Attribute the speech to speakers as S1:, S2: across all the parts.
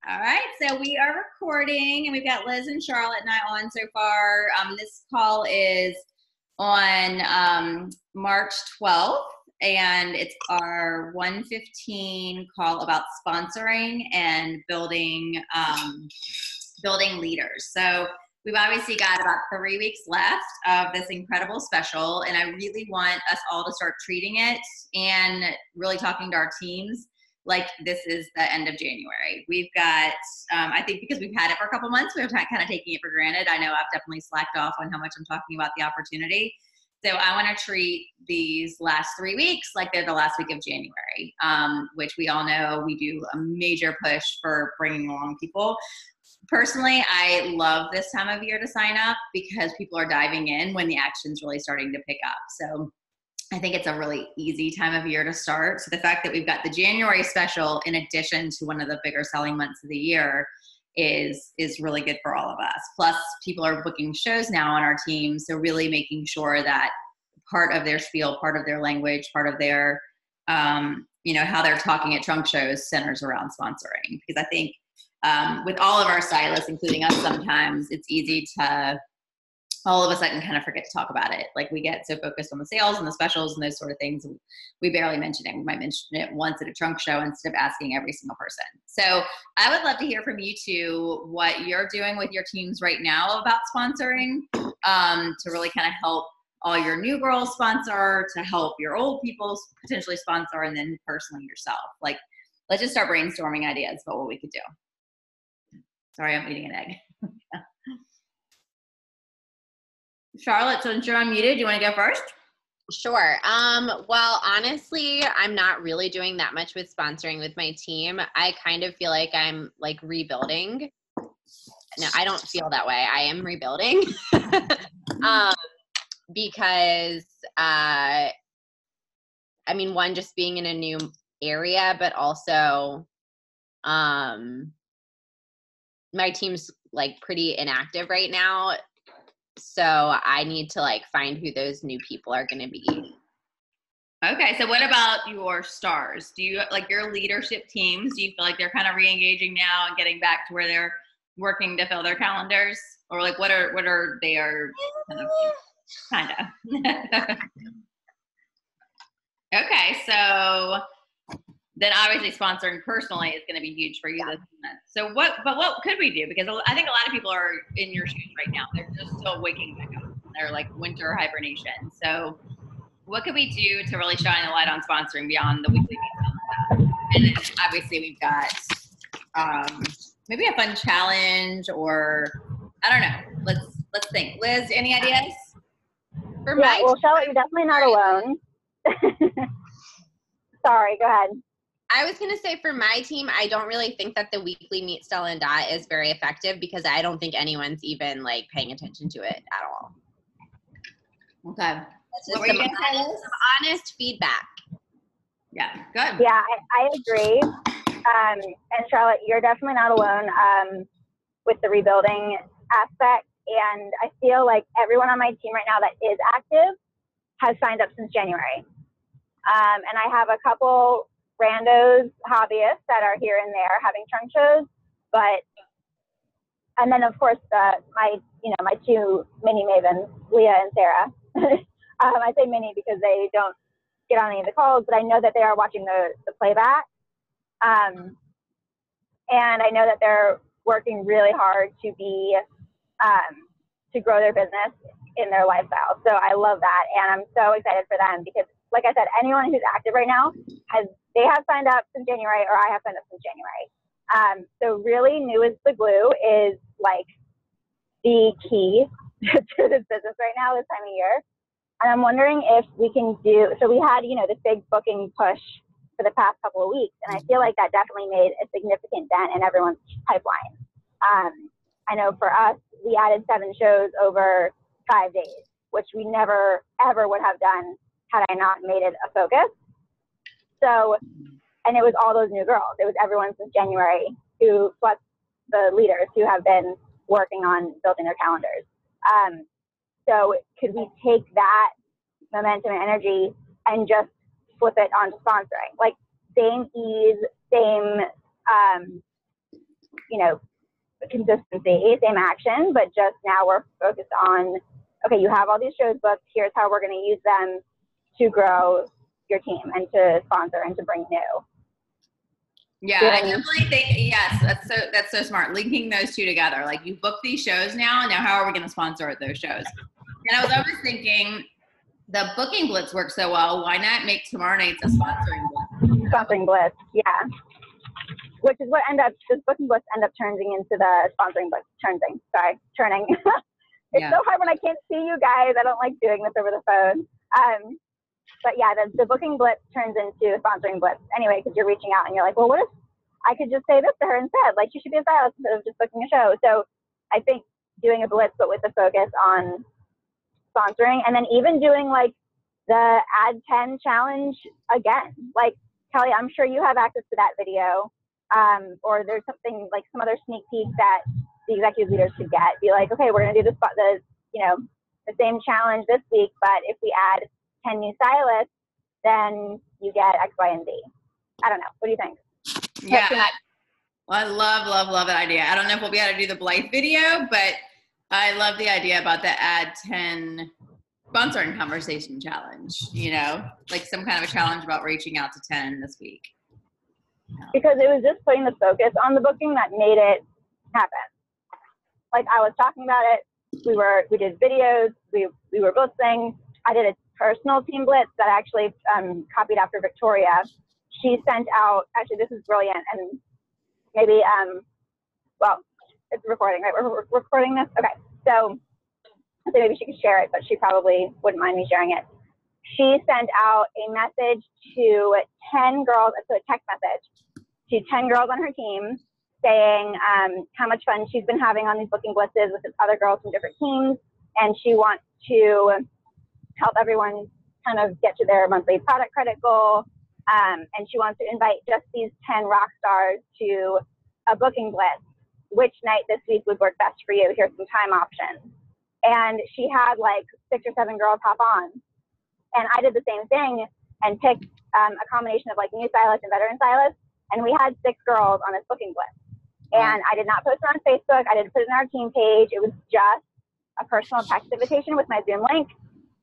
S1: All right, so we are recording, and we've got Liz and Charlotte and I on so far. This call is on March 12th, and it's our 1:15 call about sponsoring and building leaders. So we've obviously got about 3 weeks left of this incredible special, and I really want us all to start treating it and really talking to our teams like this is the end of January. We've got, I think because we've had it for a couple months, we're kind of taking it for granted. I know I've definitely slacked off on how much I'm talking about the opportunity. So I want to treat these last 3 weeks like they're the last week of January, which we all know we do a major push for bringing along people. Personally, I love this time of year to sign up because people are diving in when the action's really starting to pick up. So I think it's a really easy time of year to start. So the fact that we've got the January special in addition to one of the bigger selling months of the year is really good for all of us. Plus, people are booking shows now on our team, so really making sure that part of their spiel, part of their language, part of their, how they're talking at trunk shows centers around sponsoring. Because I think with all of our stylists, including us sometimes, it's easy to all of a sudden kind of forget to talk about it. Like we get so focused on the sales and the specials and those sort of things, we barely mention it. We might mention it once at a trunk show instead of asking every single person. So I would love to hear from you two what you're doing with your teams right now about sponsoring, to really kind of help all your new girls sponsor, to help your old people potentially sponsor, and then personally yourself. Like, let's just start brainstorming ideas about what we could do. Sorry, I'm eating an egg. Charlotte, since you're unmuted, do you want to go first?
S2: Sure. Well, honestly, I'm not really doing that much with sponsoring with my team. I kind of feel like I'm like rebuilding. No, I don't feel that way. I am rebuilding. Because, one, just being in a new area, but also, my team's like pretty inactive right now. So I need to like find who those new people are going to be.
S1: Okay. So what about your stars? Do you like your leadership teams? Do you feel like they're kind of re-engaging now and getting back to where they're working to fill their calendars? Or like what are they are kind of. Okay. So then obviously sponsoring personally is going to be huge for you this month. So what could we do? Because I think a lot of people are in your shoes right now. They're just still waking back up. They're like winter hibernation. So what could we do to really shine the light on sponsoring beyond the weekly meetings? And then obviously we've got maybe a fun challenge, or I don't know. Let's think. Liz, any ideas?
S3: Well, Charlotte, you're definitely not alone. Sorry, go ahead.
S2: I was going to say for my team, I don't really think that the weekly Meet Stella and Dot is very effective because I don't think anyone's even like paying attention to it at all.
S1: Okay.
S2: That's just some honest feedback.
S1: Yeah, good.
S3: Yeah, I agree. And Charlotte, you're definitely not alone with the rebuilding aspect. And I feel like everyone on my team right now that is active has signed up since January. And I have a couple randos, hobbyists that are here and there having trunk shows, and then of course my two mini mavens, Leah and Sarah. I say mini because they don't get on any of the calls, but I know that they are watching the playback, and I know that they're working really hard to grow their business in their lifestyle. So I love that, and I'm so excited for them because, like I said, anyone who's active right now they have signed up since January, or I have signed up since January. So really new is the glue is like the key to this business right now this time of year. And I'm wondering if we can so we had, this big booking push for the past couple of weeks. And I feel like that definitely made a significant dent in everyone's pipeline. I know for us, we added 7 shows over 5 days, which we never, ever would have done had I not made it a focus. So, and it was all those new girls. It was everyone since January plus the leaders who have been working on building their calendars. So could we take that momentum and energy and just flip it onto sponsoring? Like same ease, same you know, consistency, same action, but just now we're focused on, okay, you have all these shows booked. Here's how we're going to use them to grow your team and to sponsor and to bring new.
S1: Yeah, I definitely think, yes, that's so smart. Linking those two together. Like, you book these shows now how are we going to sponsor those shows? And I was always thinking, the booking blitz works so well. Why not make tomorrow night's a sponsoring blitz?
S3: Sponsoring blitz, yeah. Which is what this booking blitz end up turning into the sponsoring blitz. Turning. It's so hard when I can't see you guys. I don't like doing this over the phone. But yeah, the booking blitz turns into a sponsoring blitz anyway, because you're reaching out and you're like, well, what if I could just say this to her instead? Like, she should be a stylist instead of just booking a show. So I think doing a blitz, but with the focus on sponsoring, and then even doing like the Add 10 challenge again. Like, Kelly, I'm sure you have access to that video, or there's something like some other sneak peek that the executive leaders could get. Be like, okay, we're going to do the same challenge this week, but if we add 10 new stylists, then you get X, Y, and Z. I don't know. What do you think?
S1: Yeah, I love that idea. I don't know if we'll be able to do the Blythe video, but I love the idea about the Add 10 sponsoring conversation challenge, like some kind of a challenge about reaching out to 10 this week.
S3: Because it was just putting the focus on the booking that made it happen. Like, I was talking about it. We did videos. We were blitzing. I did a personal team blitz that I actually copied after Victoria. She sent out, actually, this is brilliant, and maybe, well, it's recording, right? We're recording this? Okay, so maybe she could share it, but she probably wouldn't mind me sharing it. She sent out a message to 10 girls, so a text message to 10 girls on her team saying how much fun she's been having on these booking blitzes with other girls from different teams, and she wants to help everyone kind of get to their monthly product credit goal. And she wants to invite just these 10 rock stars to a booking blitz. Which night this week would work best for you? Here's some time options. And she had like 6 or 7 girls hop on. And I did the same thing and picked a combination of like new stylists and veteran stylists. And we had 6 girls on this booking blitz. And I did not post it on Facebook. I didn't put it in our team page. It was just a personal text invitation with my Zoom link.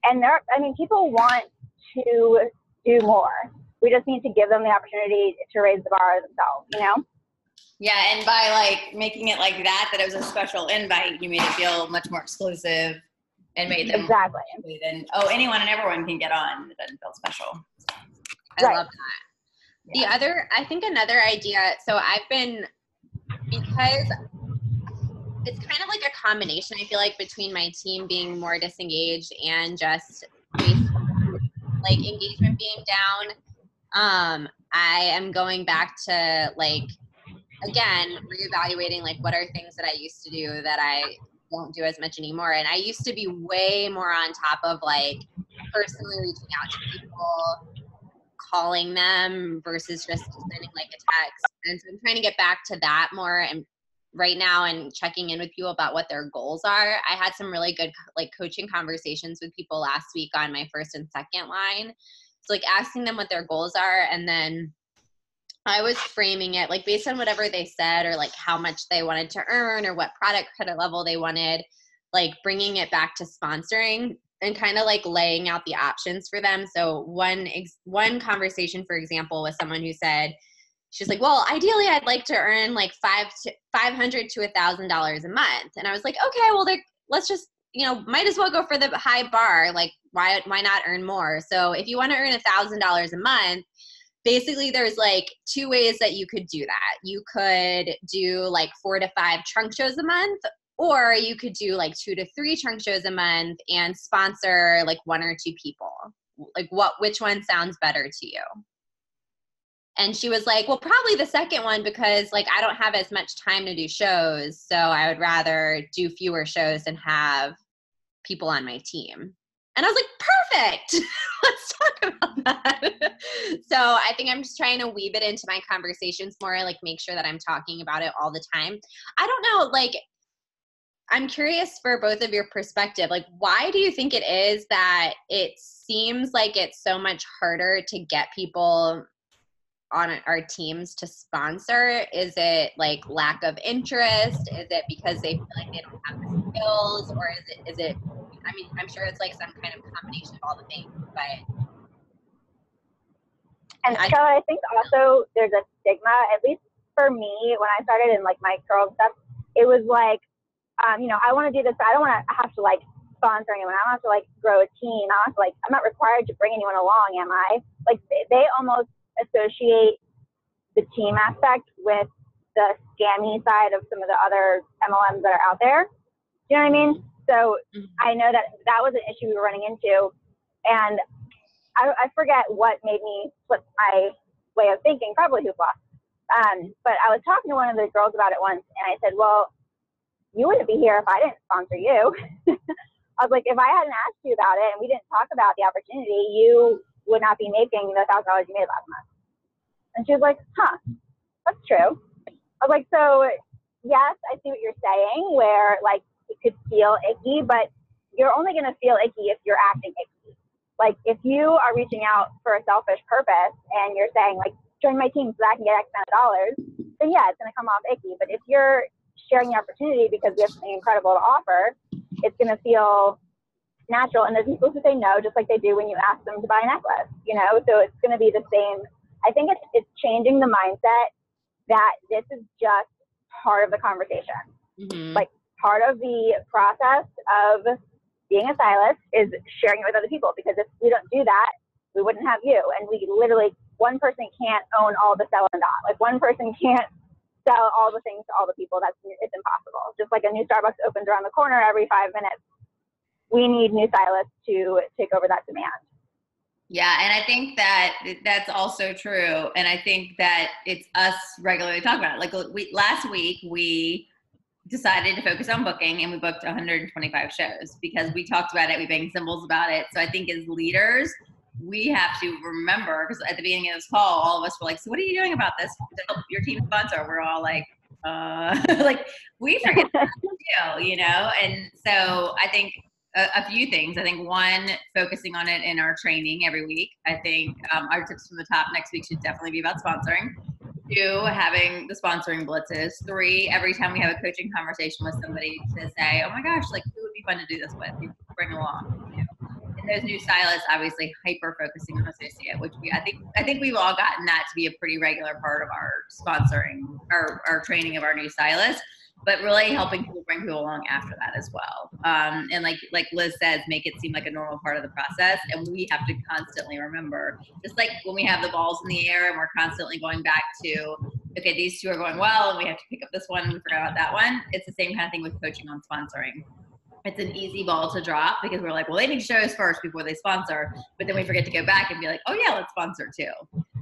S3: And people want to do more. We just need to give them the opportunity to raise the bar themselves,
S1: Yeah, and by like making it like that it was a special invite, you made it feel much more exclusive and made them
S3: exactly.
S1: And anyone and everyone can get on. It doesn't feel special.
S2: I love that. Yeah. I think another idea. So because it's kind of like a combination, I feel like, between my team being more disengaged and just like engagement being down. I am going back to like, again, reevaluating like what are things that I used to do that I don't do as much anymore. And I used to be way more on top of like personally reaching out to people, calling them versus just sending like a text. And so I'm trying to get back to that more and right now and checking in with people about what their goals are. I had some really good like coaching conversations with people last week on my first and second line. So like asking them what their goals are, and then I was framing it like based on whatever they said or like how much they wanted to earn or what product credit level they wanted, like bringing it back to sponsoring and kind of like laying out the options for them. So one conversation, for example, was someone who said, she's like, well, ideally I'd like to earn like $500 to $1,000 a month. And I was like, okay, well, let's just, might as well go for the high bar. Like, why not earn more? So if you want to earn $1,000 a month, basically there's like 2 ways that you could do that. You could do like 4 to 5 trunk shows a month, or you could do like 2 to 3 trunk shows a month and sponsor like 1 or 2 people. Like which one sounds better to you? And she was like, well, probably the second one, because like I don't have as much time to do shows. So I would rather do fewer shows and have people on my team. And I was like, perfect. Let's talk about that. So I think I'm just trying to weave it into my conversations more, like make sure that I'm talking about it all the time. I don't know, like, I'm curious for both of your perspective. Like, why do you think it is that it seems like it's so much harder to get people on our teams to sponsor? Is it like lack of interest? Is it because they feel like they don't have the skills, or is it, I mean, I'm sure it's like some kind of combination of all the things, but.
S3: And so I think also there's a stigma, at least for me, when I started in like my curl stuff, it was like, you know, I want to do this, but I don't want to have to like sponsor anyone. I don't have to like grow a team. I don't have to like, I'm not required to bring anyone along, am I? Like they almost associate the team aspect with the scammy side of some of the other MLMs that are out there. Do you know what I mean? So I know that was an issue we were running into, and I forget what made me flip my way of thinking, probably Hoopla. But I was talking to one of the girls about it once, and I said, well, you wouldn't be here if I didn't sponsor you. I was like, if I hadn't asked you about it and we didn't talk about the opportunity, you would not be making the $1,000 you made last month. And she was like, huh, that's true. I was like, so yes, I see what you're saying, where like it could feel icky, but you're only going to feel icky if you're acting icky. Like if you are reaching out for a selfish purpose and you're saying like, join my team so that I can get X amount of dollars, then yeah, it's going to come off icky. But if you're sharing the opportunity because we have something incredible to offer, it's going to feel natural. And there's people who say no, just like they do when you ask them to buy a necklace, you know? So it's going to be the same. I think it's changing the mindset that this is just part of the conversation. Mm-hmm. Like part of the process of being a stylist is sharing it with other people, because if we don't do that, we wouldn't have you. And we literally, one person can't own all the sell and dot. Like one person can't sell all the things to all the people. It's impossible. Just like a new Starbucks opens around the corner every 5 minutes, we need new stylists to take over that demand.
S1: Yeah, and I think that that's also true. And I think that it's us regularly talking about it. Like last week, we decided to focus on booking, and we booked 125 shows because we talked about it. We banged symbols about it. So I think as leaders, we have to remember, because at the beginning of this call, all of us were like, so what are you doing about this to help your team sponsor? We're all like, like we forget that too, you know? And so I think a few things. I think one, focusing on it in our training every week. I think our tips from the top next week should definitely be about sponsoring. 2, having the sponsoring blitzes. 3, every time we have a coaching conversation with somebody to say, oh my gosh, like who would be fun to do this with? Bring along. You know? And those new stylists, obviously hyper focusing on associate, which I think we've all gotten that to be a pretty regular part of our sponsoring, our training of our new stylists, but really helping people bring people along after that as well. And like Liz says, make it seem like a normal part of the process. And we have to constantly remember, just like when we have the balls in the air and we're constantly going back to, okay, these 2 are going well, and we have to pick up this one, and we forgot about that one. It's the same kind of thing with coaching on sponsoring. It's an easy ball to drop because we're like, well, they need shows first before they sponsor. But then we forget to go back and be like, oh yeah, let's sponsor too.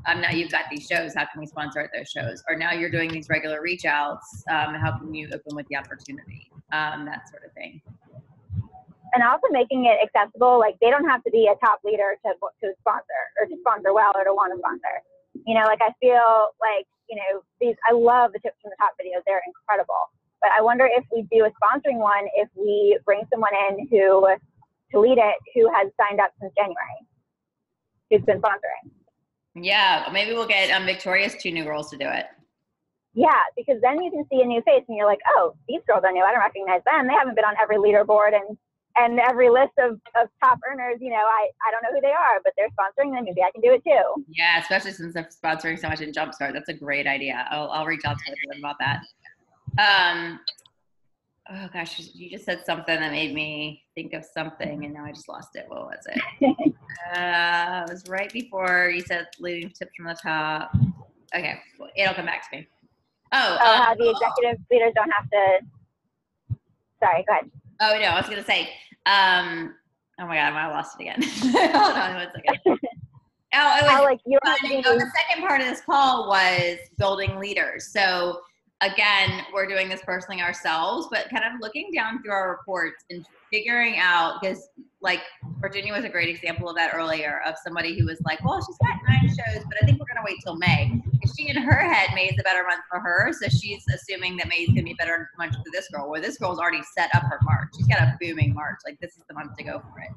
S1: Now you've got these shows. How can we sponsor at those shows? Or now you're doing these regular reach outs. How can you open with the opportunity? That sort of thing.
S3: And also making it accessible. Like they don't have to be a top leader to sponsor, or to sponsor well, or to want to sponsor. You know, like I feel like, you know, I love the tips from the top videos. They're incredible. But I wonder if we do a sponsoring one, if we bring someone in to lead it, who has signed up since January, who's been sponsoring.
S1: Yeah, maybe we'll get Victoria's 2 new girls to do it.
S3: Yeah, because then you can see a new face and you're like, oh, these girls are new. I don't recognize them. They haven't been on every leaderboard and every list of top earners. You know, I don't know who they are, but they're sponsoring them. Maybe I can do it too.
S1: Yeah, especially since they're sponsoring so much in Jumpstart. That's a great idea. I'll reach out to them about that. Oh gosh, you just said something that made me think of something, and now I just lost it. What was it? It was right before you said leading tips from the top. Okay, well, it'll come back to me.
S3: How the executive leaders don't have to. Sorry, go ahead.
S1: Oh no, I was gonna say. Oh my god, I lost it again. Hold on 1 second. The second part of this call was building leaders. So again, we're doing this personally ourselves, but kind of looking down through our reports and figuring out, because like Virginia was a great example of that earlier, of somebody who was like, well, she's got 9 shows, but I think we're going to wait till May. And she, in her head, May is a better month for her. So she's assuming that May is going to be a better month for this girl, where this girl's already set up her March. She's got a booming March. Like this is the month to go for it.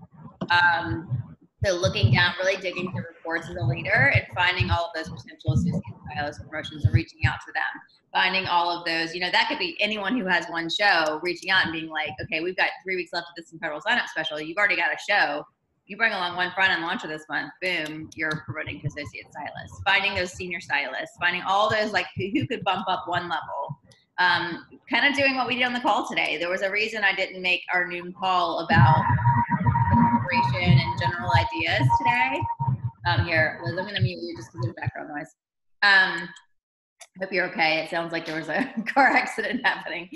S1: So looking down, really digging through reports as a leader and finding all of those potential associate stylist promotions and reaching out to them. Finding all of those, that could be anyone who has one show, reaching out and being like, okay, we've got 3 weeks left of this incredible sign-up special. You've already got a show. You bring along one front end launcher this month, boom, you're promoting to associate stylist. Finding those senior stylists, finding all those like who could bump up one level. Kind of doing what we did on the call today. There was a reason I didn't make our noon call about inspiration and general ideas today. Here, Liz, I'm going to mute you just because of the background noise. Hope you're okay. It sounds like there was a car accident happening.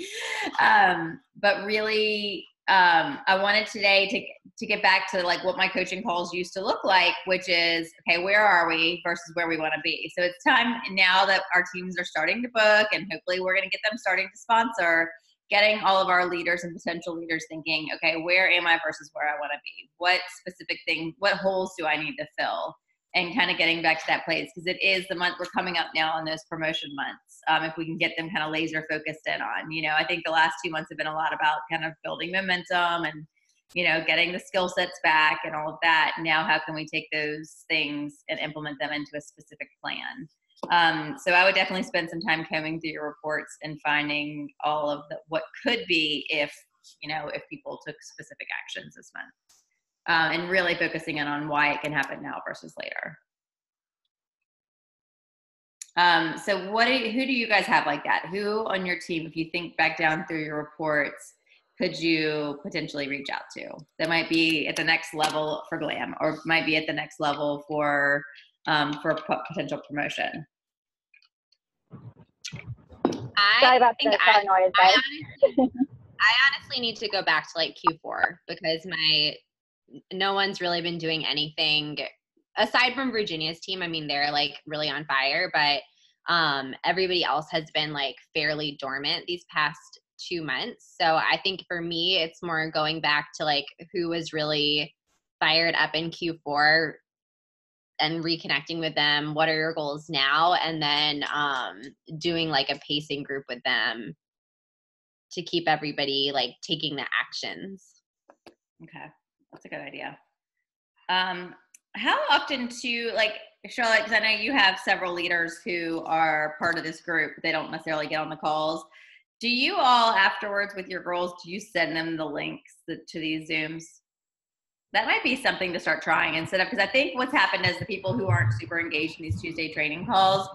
S1: But really, I wanted today to get back to like what my coaching calls used to look like, which is, okay, where are we versus where we want to be? So it's time now that our teams are starting to book, and hopefully we're going to get them starting to sponsor, getting all of our leaders and potential leaders thinking, okay, where am I versus where I want to be? What specific thing, what holes do I need to fill? And kind of getting back to that place, because it is the month we're coming up now on those promotion months. If we can get them kind of laser focused in on, I think the last 2 months have been a lot about kind of building momentum and, getting the skill sets back and all of that. Now, how can we take those things and implement them into a specific plan? So I would definitely spend some time combing through your reports and finding all of what could be if people took specific actions this month. And really focusing in on why it can happen now versus later. So who do you guys have like that? Who on your team, if you think back down through your reports, could you potentially reach out to? That might be at the next level for Glam, or might be at the next level for potential promotion.
S3: Sorry about the car noise, guys.
S2: I honestly need to go back to like Q4 because no one's really been doing anything aside from Virginia's team. I mean, they're like really on fire, but everybody else has been like fairly dormant these past 2 months. So I think for me, it's more going back to like who was really fired up in Q4 and reconnecting with them. What are your goals now? And then doing like a pacing group with them to keep everybody like taking the actions.
S1: Okay. That's a good idea. How often Charlotte, because I know you have several leaders who are part of this group, they don't necessarily get on the calls. Do you all afterwards with your girls, do you send them the links to these Zooms? That might be something to start trying instead of, because I think what's happened is the people who aren't super engaged in these Tuesday training calls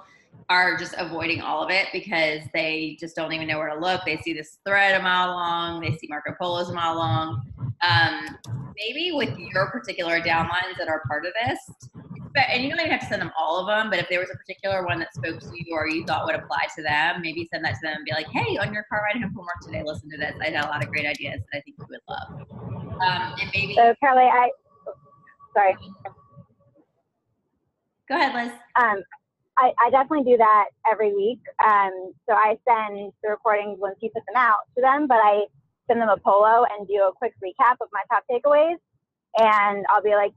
S1: are just avoiding all of it because they just don't even know where to look. They see this thread a mile long. They see Marco Polo's a mile long. Maybe with your particular downlines that are part of this, and you don't even have to send them all of them, but if there was a particular one that spoke to you or you thought would apply to them, maybe send that to them and be like, hey, on your car ride home from work today, listen to this. I had a lot of great ideas that I think you would love. And maybe.
S3: So Carly, sorry.
S1: Go ahead, Liz.
S3: I definitely do that every week. So I send the recordings once you put them out to them, but I send them a polo and do a quick recap of my top takeaways. And I'll be like,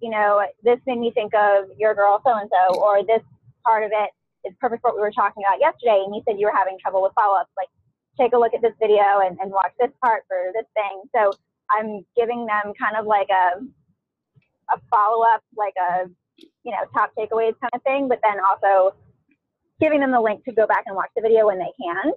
S3: this made me think of your girl so-and-so, or this part of it is perfect for what we were talking about yesterday. And you said you were having trouble with follow-ups. Like, take a look at this video and watch this part for this thing. So I'm giving them kind of like a follow-up, like a, top takeaways kind of thing, but then also giving them the link to go back and watch the video when they can.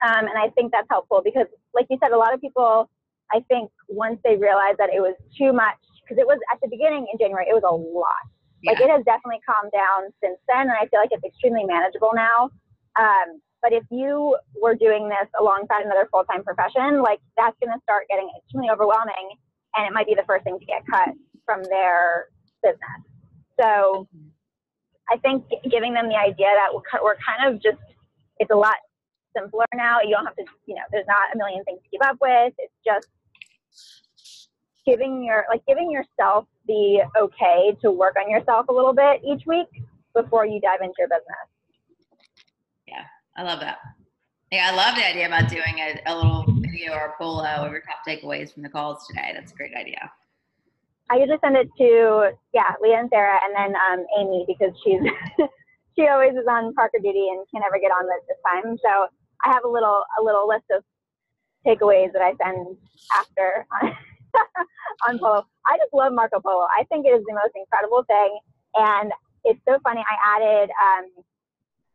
S3: And I think that's helpful because, like you said, a lot of people, I think once they realized that it was too much, because it was at the beginning in January, it was a lot. Yeah. Like it has definitely calmed down since then, and I feel like it's extremely manageable now. But if you were doing this alongside another full-time profession, like that's going to start getting extremely overwhelming, and it might be the first thing to get cut from their business. So I think giving them the idea that we're kind of just, it's a lot simpler now. You don't have to, there's not a million things to keep up with. It's just giving yourself the okay to work on yourself a little bit each week before you dive into your business.
S1: Yeah, I love that. Yeah, I love the idea about doing a little video or a polo of your top takeaways from the calls today. That's a great idea.
S3: I usually send it to, Leah and Sarah, and then Amy, because she always is on Parker duty and can never get on this time. So I have a little list of takeaways that I send after on Polo. I just love Marco Polo. I think it is the most incredible thing. And it's so funny. I added,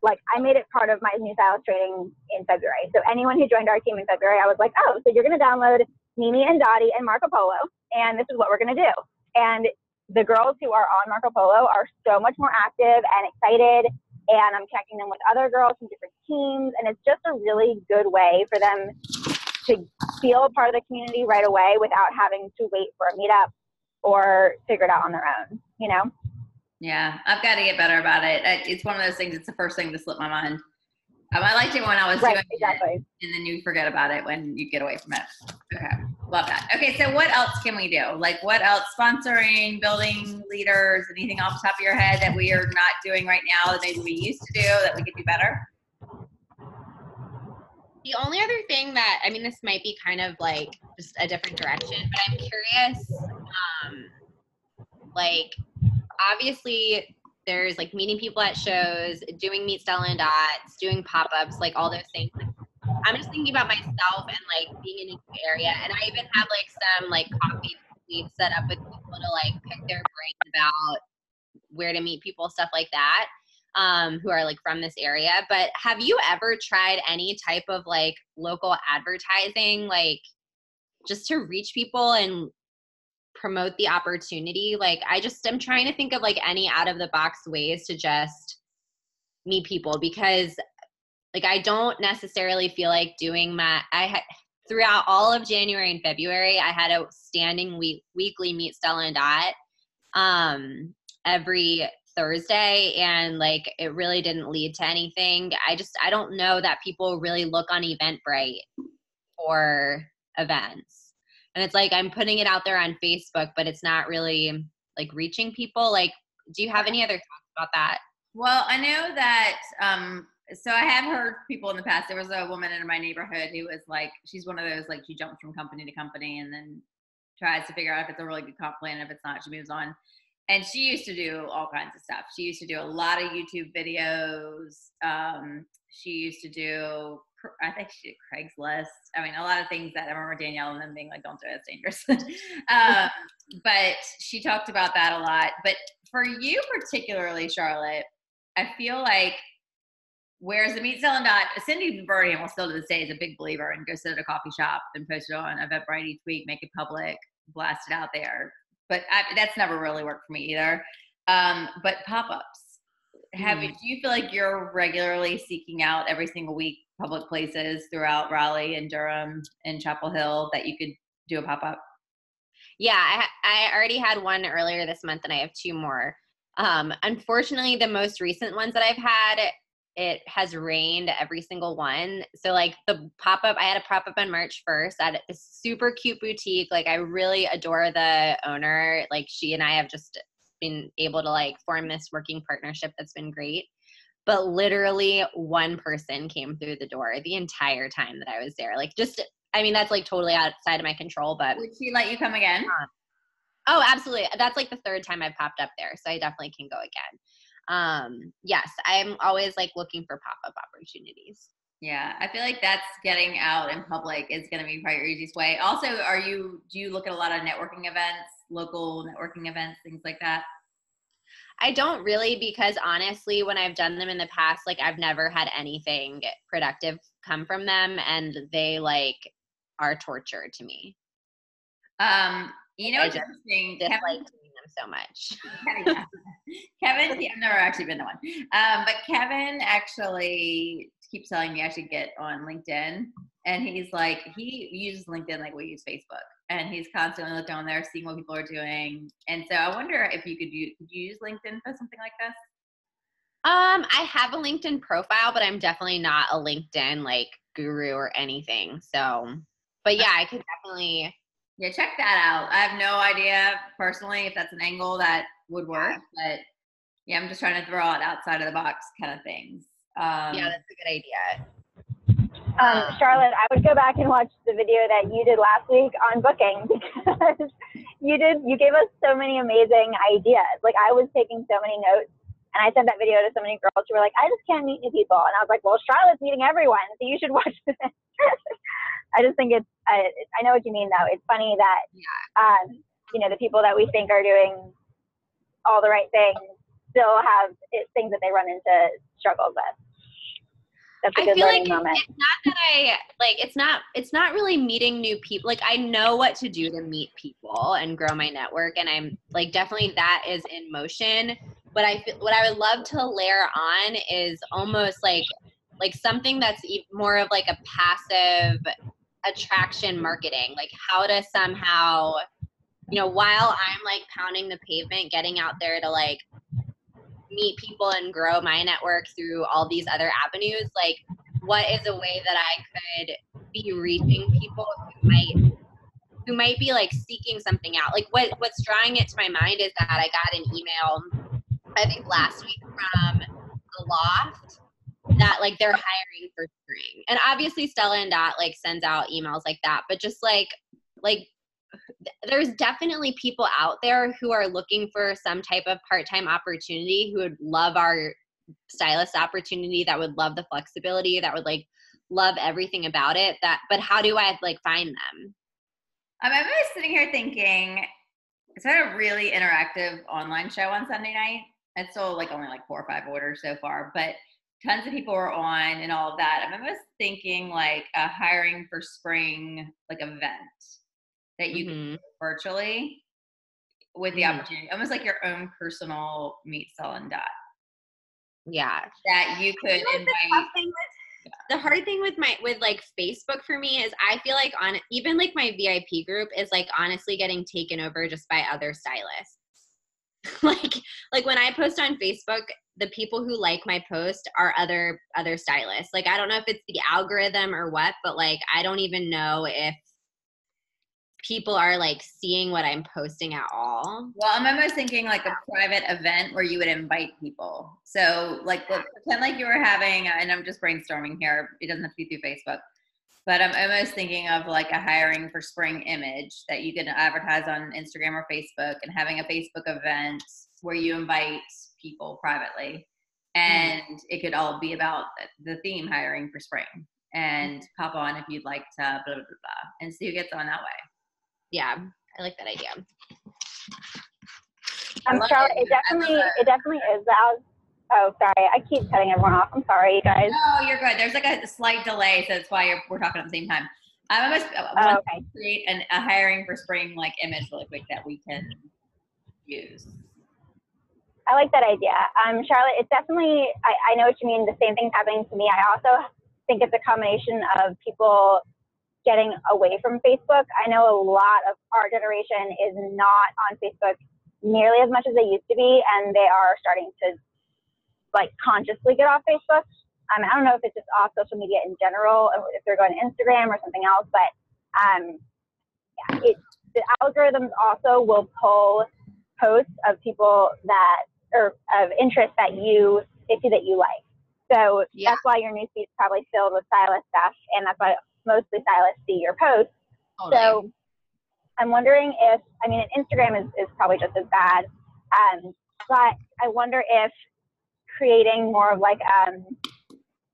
S3: I made it part of my new stylist training in February. So anyone who joined our team in February, I was like, oh, so you're going to download Mimi and Dottie and Marco Polo, and this is what we're going to do. And the girls who are on Marco Polo are so much more active and excited, and I'm connecting them with other girls from different teams, and it's just a really good way for them to feel a part of the community right away without having to wait for a meetup or figure it out on their own, you know?
S1: Yeah, I've got to get better about it. It's one of those things, it's the first thing to slip my mind. I liked it when I was doing it, and then you forget about it when you get away from it. Okay, love that. Okay, so what else can we do? Like, what else? Sponsoring, building leaders, anything off the top of your head that we are not doing right now that maybe we used to do that we could do better?
S2: The only other thing that, I mean, this might be kind of like just a different direction, but I'm curious, obviously there's like meeting people at shows, doing Meet Stella and Dots, doing pop-ups, like all those things. I'm just thinking about myself and like being in a new area. And I even have like some like coffee we've set up with people to like pick their brains about where to meet people, stuff like that, who are like from this area. But have you ever tried any type of like local advertising, like just to reach people and promote the opportunity? Like I'm trying to think of like any out of the box ways to just meet people, because like I don't necessarily feel like doing throughout all of January and February, I had a standing weekly Meet Stella and Dot every Thursday, and like it really didn't lead to anything. I don't know that people really look on Eventbrite for events. And it's like I'm putting it out there on Facebook, but it's not really like reaching people. Like, do you have any other thoughts about that?
S1: Well, I know that, so I have heard people in the past. There was a woman in my neighborhood who was like, she's one of those, like she jumps from company to company and then tries to figure out if it's a really good comp plan. If it's not, she moves on. And she used to do all kinds of stuff. She used to do a lot of YouTube videos. She used to do, I think she did Craigslist. I mean, a lot of things that I remember Danielle and them being like, don't do it, it's dangerous. But she talked about that a lot. But for you particularly, Charlotte, I feel like, whereas the Meet Stella and Dot, Cindy Birmingham will still to this day is a big believer and go sit at a coffee shop and post it on Eventbrite each week, make it public, blast it out there. But that's never really worked for me either. But pop-ups, do you feel like you're regularly seeking out every single week public places throughout Raleigh and Durham and Chapel Hill that you could do a pop-up?
S2: Yeah, I already had one earlier this month, and I have two more. Unfortunately, the most recent ones that I've had, it has rained every single one. So like the pop-up, I had a pop-up on March 1st at a super cute boutique. Like I really adore the owner. Like she and I have just been able to like form this working partnership that's been great. But literally one person came through the door the entire time that I was there. Like I mean, that's like totally outside of my control, but. Would
S1: she let you come again?
S2: Oh, absolutely. That's like the third time I've popped up there. So I definitely can go again. Yes, I'm always like looking for pop-up opportunities.
S1: Yeah, I feel like that's getting out in public is going to be probably your easiest way. Also, do you look at a lot of networking events, local networking events, things like that?
S2: I don't really, because honestly, when I've done them in the past, like I've never had anything productive come from them, and they like are torture to me.
S1: You know, it's interesting.
S2: Dislike doing them so much.
S1: Kevin, I've never actually been to one. But Kevin actually keeps telling me I should get on LinkedIn. And he's like, he uses LinkedIn like we use Facebook. And he's constantly looking on there, seeing what people are doing. And so I wonder if you could use LinkedIn for something like this?
S2: I have a LinkedIn profile, but I'm definitely not a LinkedIn like guru or anything. So, but yeah, I could definitely.
S1: Yeah, check that out. I have no idea personally if that's an angle that would work, but yeah, I'm just trying to throw out outside of the box kind of things.
S2: Yeah, that's a good idea.
S3: Charlotte, I would go back and watch the video that you did last week on booking, because you gave us so many amazing ideas. Like I was taking so many notes, and I sent that video to so many girls who were like, I just can't meet new people. And I was like, well, Charlotte's meeting everyone, so you should watch this. I just think I know what you mean though. It's funny that the people that we think are doing all the right things still have things that they run into struggles with. That's a good learning moment.
S2: It's not that it's not really meeting new people. Like, I know what to do to meet people and grow my network, and I'm like, definitely that is in motion. But what I would love to layer on is almost like something that's more of like a passive attraction marketing, like how to somehow, while I'm like pounding the pavement, getting out there to like meet people and grow my network through all these other avenues, like what is a way that I could be reaching people who might be like seeking something out. Like what's drawing it to my mind is that I got an email, I think last week, from the Loft that like they're hiring for spring. And obviously Stella and Dot like sends out emails like that, but just like there's definitely people out there who are looking for some type of part-time opportunity, who would love our stylist opportunity, that would love the flexibility, that would like love everything about it. But how do I like find them?
S1: I'm always sitting here thinking, it's had a really interactive online show on Sunday night. It's still like only like 4 or 5 orders so far, but tons of people were on and all of that. I'm almost thinking like a hiring for spring like event that you can do virtually with the opportunity, almost like your own personal meet, sell, and dot.
S2: Yeah.
S1: That you could invite.
S2: The hard thing with like Facebook for me is I feel like even like my VIP group is like honestly getting taken over just by other stylists. like when I post on Facebook, the people who like my post are other stylists. Like, I don't know if it's the algorithm or what, but like I don't even know if people are like seeing what I'm posting at all.
S1: Well, I'm almost thinking like a private event where you would invite people. So like pretend like you were having, and I'm just brainstorming here, it doesn't have to be through Facebook, but I'm almost thinking of like a hiring for spring image that you can advertise on Instagram or Facebook, and having a Facebook event where you invite people privately, and it could all be about the theme hiring for spring, and pop on if you'd like to blah, blah, blah, blah, and see who gets on that way.
S2: Yeah, I like that idea.
S3: Charlotte, it definitely is. Oh, sorry. I keep cutting everyone off. I'm sorry, you guys.
S1: No, you're good. There's like a slight delay, so that's why we're talking at the same time. I almost want to create a hiring for spring like image really quick that we can use.
S3: I like that idea. Charlotte, it's definitely, I know what you mean. The same thing's happening to me. I also think it's a combination of people getting away from Facebook. I know a lot of our generation is not on Facebook nearly as much as they used to be, and they are starting to like consciously get off Facebook. I don't know if it's just off social media in general, or if they're going to Instagram or something else, but the algorithms also will pull posts of people or of interest that you like. So that's why your newsfeed is probably filled with stylist stuff, and that's why mostly stylists see your posts. Totally. So I'm wondering if, Instagram is probably just as bad, but I wonder if creating more of like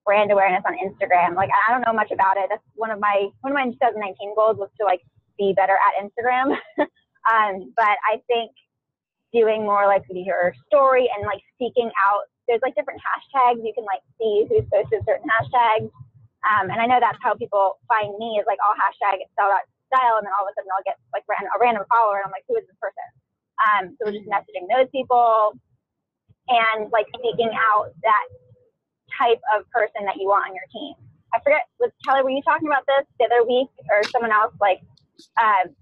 S3: brand awareness on Instagram, like I don't know much about it. That's one of my 2019 goals was to like be better at Instagram. But I think doing more like your story and like seeking out, there's like different hashtags you can like see who's posted certain hashtags. And I know that's how people find me, is like I'll hashtag style, and then all of a sudden I'll get like a random follower, and I'm like, who is this person? So we're just messaging those people and like seeking out that type of person that you want on your team. I forget, Kelly, were you talking about this the other week or someone else? Like,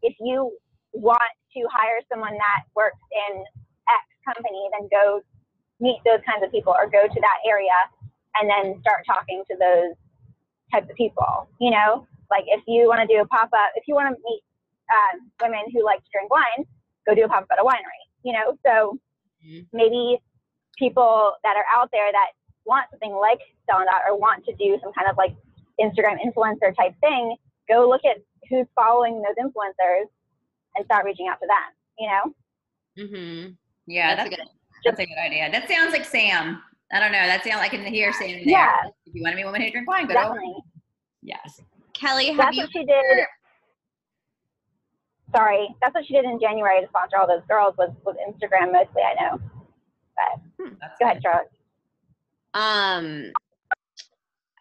S3: if you want to hire someone that works in X company, then go meet those kinds of people, or go to that area and then start talking to those types of people. Like if you want to do a pop-up, if you want to meet women who like to drink wine, go do a pop-up at a winery. So maybe people that are out there that want something like Stella & Dot, or want to do some kind of like Instagram influencer type thing, go look at who's following those influencers and start reaching out to them.
S1: Yeah, that's a good idea. That sounds like Sam. I don't know. That sounds, I can hear Sam there.
S3: Yeah.
S1: If you want to meet women who drink wine, go
S3: definitely.
S1: Yes.
S2: Kelly,
S3: that's what she did. sorry, that's what she did in January to sponsor all those girls was Instagram mostly, I know. But go ahead, Charlotte.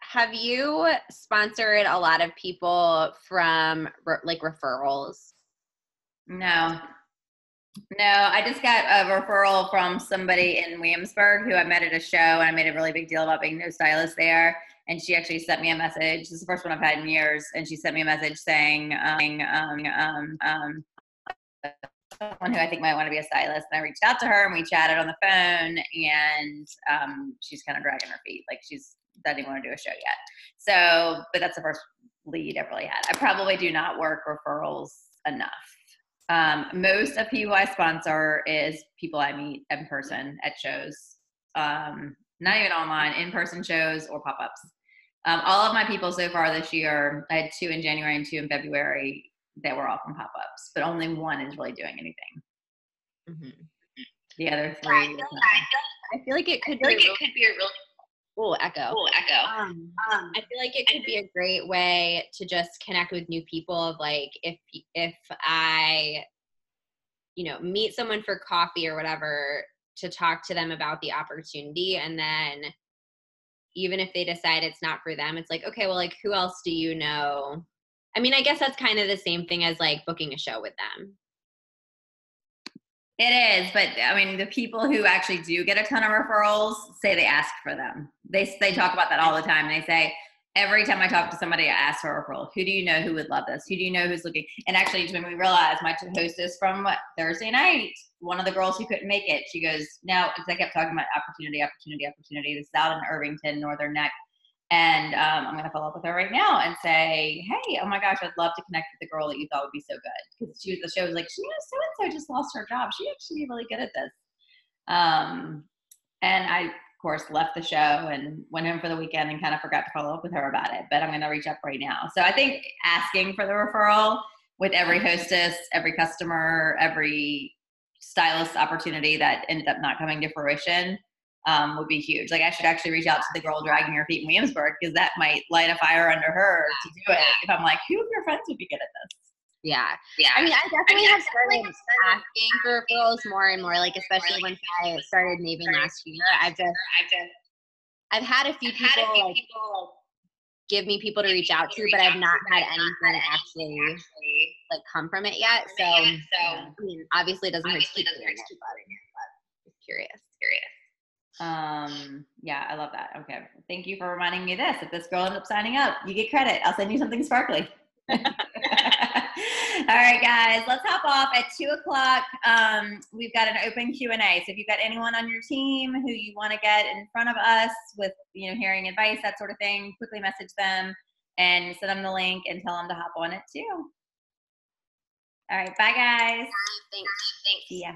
S2: Have you sponsored a lot of people from like referrals?
S1: No, I just got a referral from somebody in Williamsburg who I met at a show, and I made a really big deal about being no stylist there. And she actually sent me a message. This is the first one I've had in years. And she sent me a message saying, someone who I think might want to be a stylist. And I reached out to her and we chatted on the phone, and she's kind of dragging her feet. Like she's doesn't even want to do a show yet. So, but that's the first lead I've really had. I probably do not work referrals enough. Most of people I sponsor is people I meet in person at shows, not even online, in-person shows or pop-ups. All of my people so far this year, I had 2 in January and 2 in February that were all from pop-ups, but only 1 is really doing anything.
S2: Mm-hmm.
S1: The other 3.
S2: I feel like it could be a really echo. I feel like it could be a great way to just connect with new people of like, if I, meet someone for coffee or whatever, to talk to them about the opportunity. And then even if they decide it's not for them, it's like, okay, well, like who else do you know? I mean, I guess that's kind of the same thing as like booking a show with them.
S1: It is, but I mean, the people who actually do get a ton of referrals say they ask for them. They talk about that all the time. They say, every time I talk to somebody, I ask for a referral. Who do you know who would love this? Who do you know who's looking? And actually, when we realized, my hostess from Thursday night, one of the girls who couldn't make it, she goes, now, because I kept talking about opportunity. This is out in Irvington, Northern Neck. And I'm going to follow up with her right now and say, hey, oh my gosh, I'd love to connect with the girl that you thought would be so good. Because the show was like, so-and-so just lost her job. She'd actually be really good at this. And I, of course, left the show and went home for the weekend and kind of forgot to follow up with her about it. But I'm going to reach up right now. So I think asking for the referral with every hostess, every customer, every stylist opportunity that ended up not coming to fruition would be huge. Like I should actually reach out to the girl dragging her feet in Williamsburg, because that might light a fire under her to do it. If I'm like, who of your friends would be good at this?
S2: Yeah. I mean, I definitely have started asking for referrals more and more, like especially once I started Maven last year. I've had a few people give me people to reach out to, but I've not had anything actually like come from it yet. So I mean, obviously it doesn't hurt to keep doing it, but just curious.
S1: Yeah, I love that. Okay. Thank you for reminding me of this. If this girl ends up signing up, you get credit. I'll send you something sparkly. All right, guys, let's hop off at 2:00. We've got an open Q&A. So if you've got anyone on your team who you want to get in front of us with, hearing advice, that sort of thing, quickly message them and send them the link and tell them to hop on it too. All right. Bye, guys.
S2: Thanks.
S1: See ya.